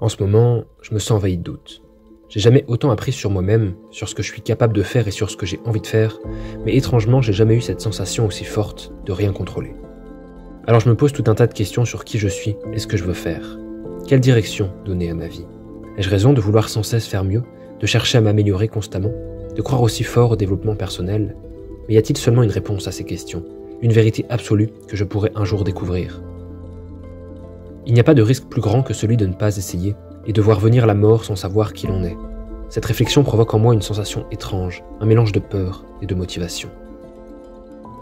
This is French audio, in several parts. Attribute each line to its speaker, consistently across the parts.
Speaker 1: En ce moment, je me sens envahi de doutes. J'ai jamais autant appris sur moi-même, sur ce que je suis capable de faire et sur ce que j'ai envie de faire, mais étrangement, j'ai jamais eu cette sensation aussi forte de rien contrôler. Alors je me pose tout un tas de questions sur qui je suis et ce que je veux faire. Quelle direction donner à ma vie? Ai-je raison de vouloir sans cesse faire mieux, de chercher à m'améliorer constamment, de croire aussi fort au développement personnel? Mais y a-t-il seulement une réponse à ces questions, une vérité absolue que je pourrais un jour découvrir? Il n'y a pas de risque plus grand que celui de ne pas essayer et de voir venir la mort sans savoir qui l'on est. Cette réflexion provoque en moi une sensation étrange, un mélange de peur et de motivation.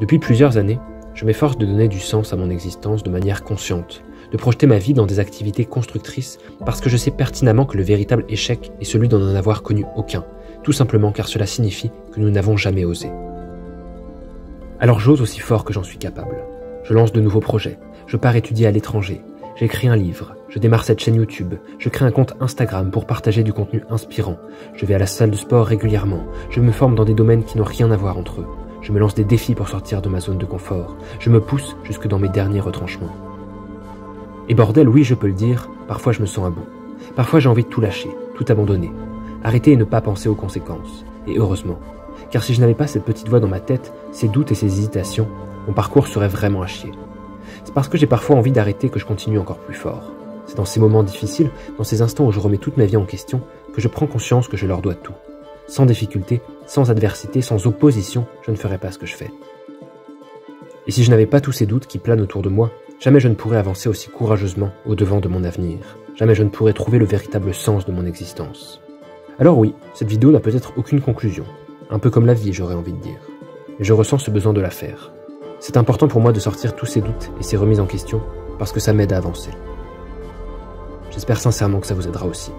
Speaker 1: Depuis plusieurs années, je m'efforce de donner du sens à mon existence de manière consciente, de projeter ma vie dans des activités constructrices parce que je sais pertinemment que le véritable échec est celui d'en avoir connu aucun, tout simplement car cela signifie que nous n'avons jamais osé. Alors j'ose aussi fort que j'en suis capable. Je lance de nouveaux projets, je pars étudier à l'étranger, j'écris un livre, je démarre cette chaîne YouTube, je crée un compte Instagram pour partager du contenu inspirant, je vais à la salle de sport régulièrement, je me forme dans des domaines qui n'ont rien à voir entre eux, je me lance des défis pour sortir de ma zone de confort, je me pousse jusque dans mes derniers retranchements. Et bordel, oui je peux le dire, parfois je me sens à bout. Parfois j'ai envie de tout lâcher, tout abandonner, arrêter et ne pas penser aux conséquences. Et heureusement, car si je n'avais pas cette petite voix dans ma tête, ces doutes et ces hésitations, mon parcours serait vraiment à chier. C'est parce que j'ai parfois envie d'arrêter que je continue encore plus fort. C'est dans ces moments difficiles, dans ces instants où je remets toute ma vie en question, que je prends conscience que je leur dois tout. Sans difficulté, sans adversité, sans opposition, je ne ferais pas ce que je fais. Et si je n'avais pas tous ces doutes qui planent autour de moi, jamais je ne pourrais avancer aussi courageusement au-devant de mon avenir. Jamais je ne pourrais trouver le véritable sens de mon existence. Alors oui, cette vidéo n'a peut-être aucune conclusion. Un peu comme la vie, j'aurais envie de dire. Mais je ressens ce besoin de la faire. C'est important pour moi de sortir tous ces doutes et ces remises en question, parce que ça m'aide à avancer. J'espère sincèrement que ça vous aidera aussi.